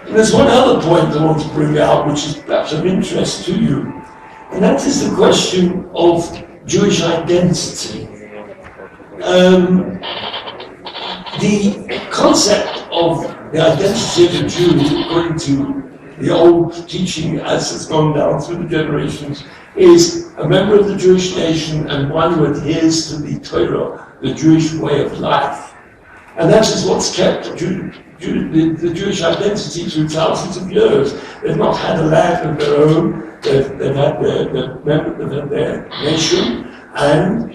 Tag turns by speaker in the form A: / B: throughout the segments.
A: And there's one other point I want to bring out, which is perhaps of interest to you, and that is the question of Jewish identity. The concept of the identity of a Jew, according to the old teaching as it's gone down through the generations, is a member of the Jewish nation and one who adheres to the Torah, the Jewish way of life. And that is what's kept the Jewish identity through thousands of years. They've not had a land of their own, they've had their nation and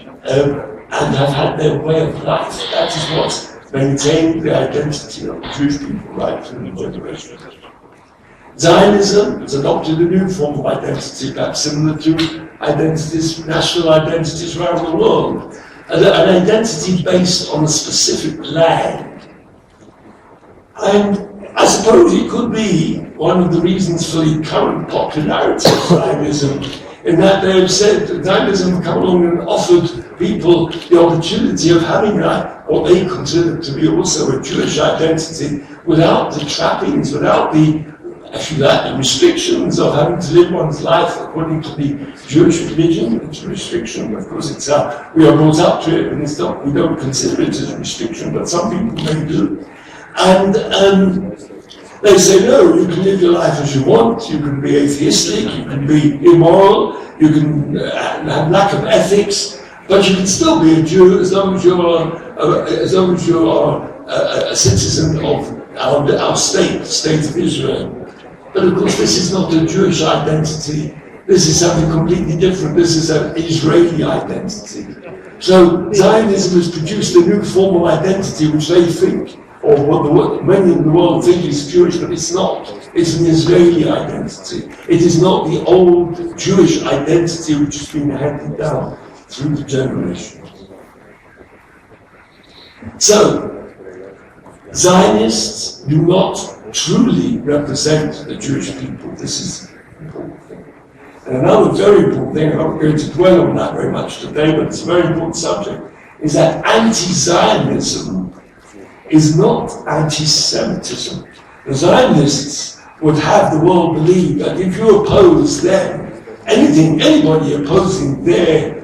A: have had their way of life. That is what's maintained the identity of the Jewish people right through the generations. Zionism has adopted a new form of identity, perhaps similar to identities, national identities around the world. An identity based on a specific land. And I suppose it could be one of the reasons for the current popularity of Zionism, in that they have said that Zionism have come along and offered people the opportunity of having what they consider to be also a Jewish identity without the trappings, without the, if you like, the restrictions of having to live one's life according to the Jewish religion. It's a restriction, of course, it's we are brought up to it, and it's not, we don't consider it as a restriction, but some people may do. And they say, no, you can live your life as you want, you can be atheistic, you can be immoral, you can have lack of ethics, but you can still be a Jew as long as you are a citizen of our state, the state of Israel. But of course, this is not a Jewish identity. This is something completely different. This is an Israeli identity. So Zionism has produced a new form of identity which they think, or what many in the world think is Jewish, but it's not. It's an Israeli identity. It is not the old Jewish identity which has been handed down through the generations. So, Zionists do not truly represent the Jewish people. This is an important thing. And another very important thing, I'm not going to dwell on that very much today, but it's a very important subject, is that anti-Zionism is not anti-Semitism. The Zionists would have the world believe that if you oppose them, anybody opposing their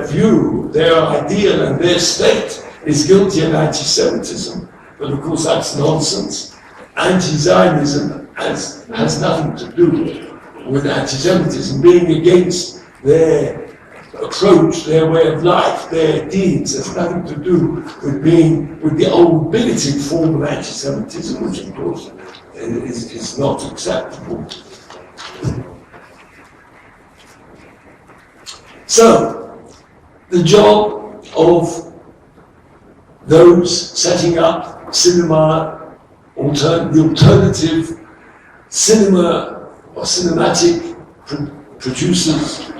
A: view, their ideal and their state is guilty of anti-Semitism. But of course that's nonsense. Anti-Zionism has nothing to do with anti-Semitism. Being against their approach, their way of life, their deeds has nothing to do with the old bigoted form of anti-Semitism, which of course is not acceptable. So, the job of those setting up cinema, the alternative cinema or cinematic producers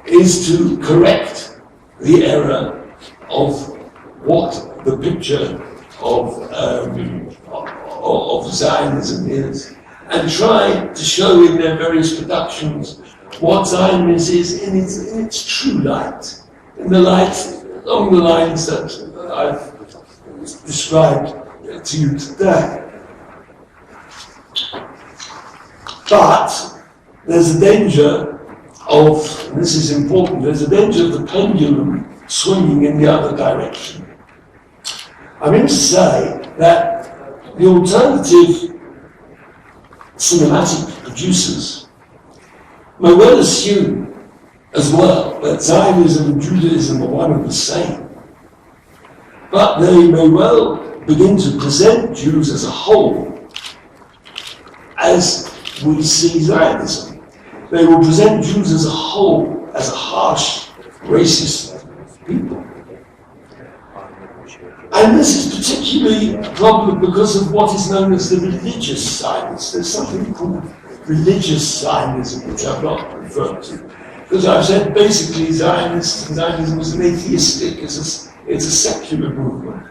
A: is to correct the error of what the picture of Zionism is, and try to show in their various productions what Zionism is in its true light, in the light along the lines that I've described to you today. But there's a danger of, and this is important, there's a danger of the pendulum swinging in the other direction. I mean to say that the alternative cinematic producers may well assume as well that Zionism and Judaism are one and the same. But they may well begin to present Jews as a whole as we see Zionism. They will present Jews as a whole as a harsh, racist people. And this is particularly a problem because of what is known as the religious Zionists. There's something called religious Zionism, which I've not referred to. Because I've said basically Zionism is an atheistic, it's a secular movement.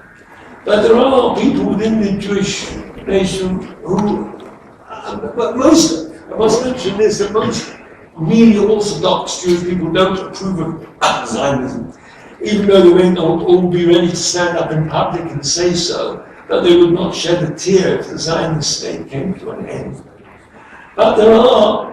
A: But there are people within the Jewish nation who, but most, I must mention this, that most really orthodox Jewish people don't approve of Zionism. Even though they may not all be ready to stand up in public and say so, that they would not shed a tear if the Zionist state came to an end. But there are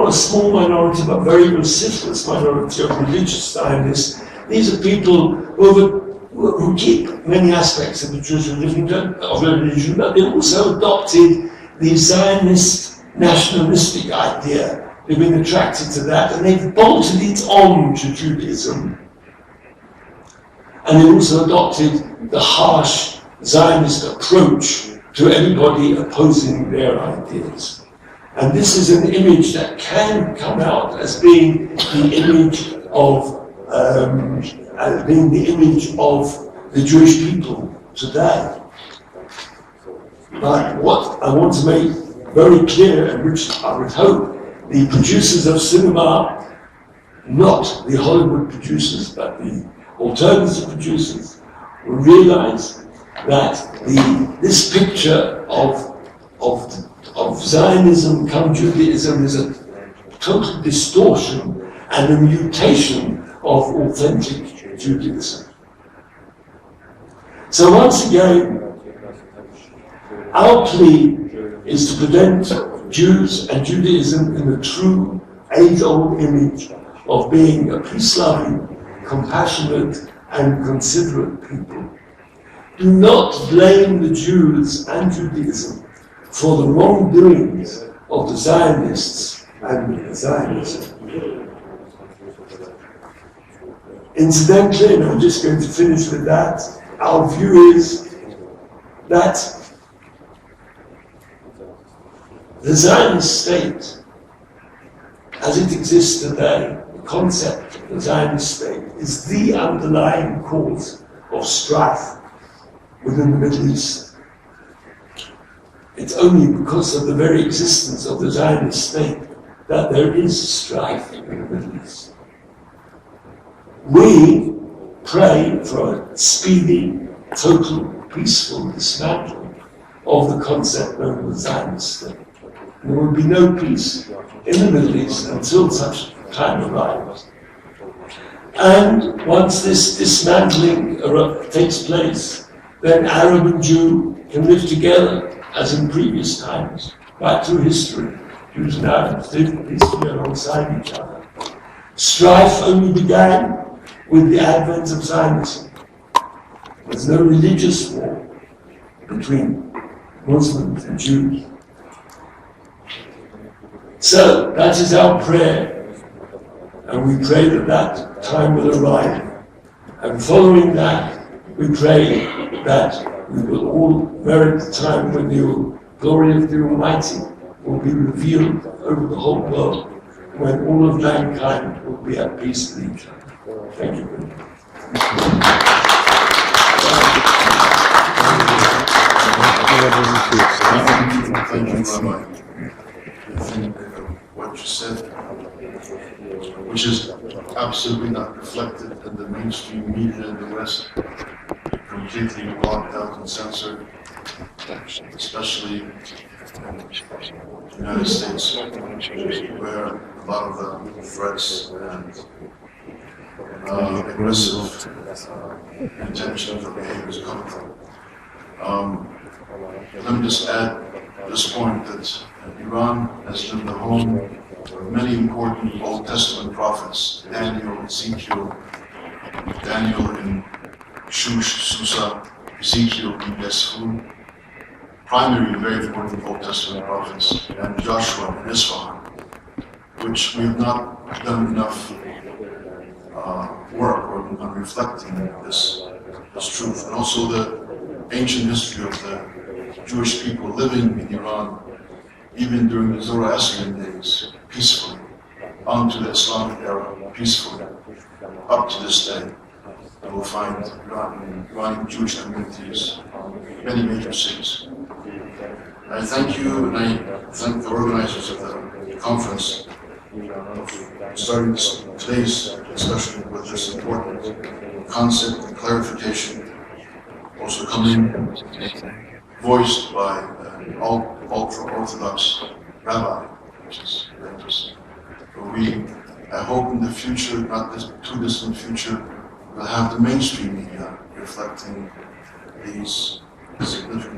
A: a small minority, but very vociferous minority of religious Zionists. These are people who keep many aspects of the Jewish religion, but they also adopted the Zionist nationalistic idea. They've been attracted to that, and they've bolted it on to Judaism. And they also adopted the harsh Zionist approach to anybody opposing their ideas. And this is an image that can come out as being the image of the Jewish people today. But what I want to make very clear, and which I would hope the producers of cinema, not the Hollywood producers, but the alternative producers, will realize that this picture of Zionism come Judaism is a total distortion and a mutation of authentic Judaism. So once again, our plea is to present Jews and Judaism in the true age-old image of being a peace-loving, compassionate, and considerate people. Do not blame the Jews and Judaism for the wrongdoings of the Zionists and Zionism. Incidentally, and I'm just going to finish with that, our view is that the Zionist state, as it exists today, the concept of the Zionist state, is the underlying cause of strife within the Middle East. It's only because of the very existence of the Zionist state that there is strife in the Middle East. We pray for a speedy, total, peaceful dismantling of the concept known as Zionist state. There will be no peace in the Middle East until such time arrives. And once this dismantling takes place, then Arab and Jew can live together as in previous times, right through history. Jews and Arabs live peacefully alongside each other. Strife only began with the advent of Zionism. There's no religious war between Muslims and Jews. So that is our prayer, and we pray that that time will arrive. And following that, we pray that we will all merit the time when the glory of the Almighty will be revealed over the whole world, when all of mankind will be at peace with each other. Thank you very much.
B: Thank you, Rabbi. I think what you said, which is absolutely not reflected in the mainstream media in the West, completely blocked out and censored, especially in the United States, where a lot of the threats and aggressive intentions or behaviors come from. Let me just add this point that Iran has been the home of many important Old Testament prophets, Daniel, Ezekiel, Daniel in Shush, Susa, Ezekiel in Yeshua, primary very important Old Testament prophets, and Joshua in Isfahan, which we have not done enough work on reflecting this truth, and also the ancient history of the Jewish people living in Iran, even during the Zoroastrian days, peacefully, onto the Islamic era, peacefully, up to this day. You will find Iranian Jewish communities in many major cities. I thank you, and I thank the organizers of the conference for starting today's discussion with this important concept and clarification, also coming voiced by an ultra-Orthodox rabbi, which is very interesting. I hope in the future, not this too distant future, we'll have the mainstream media reflecting these significant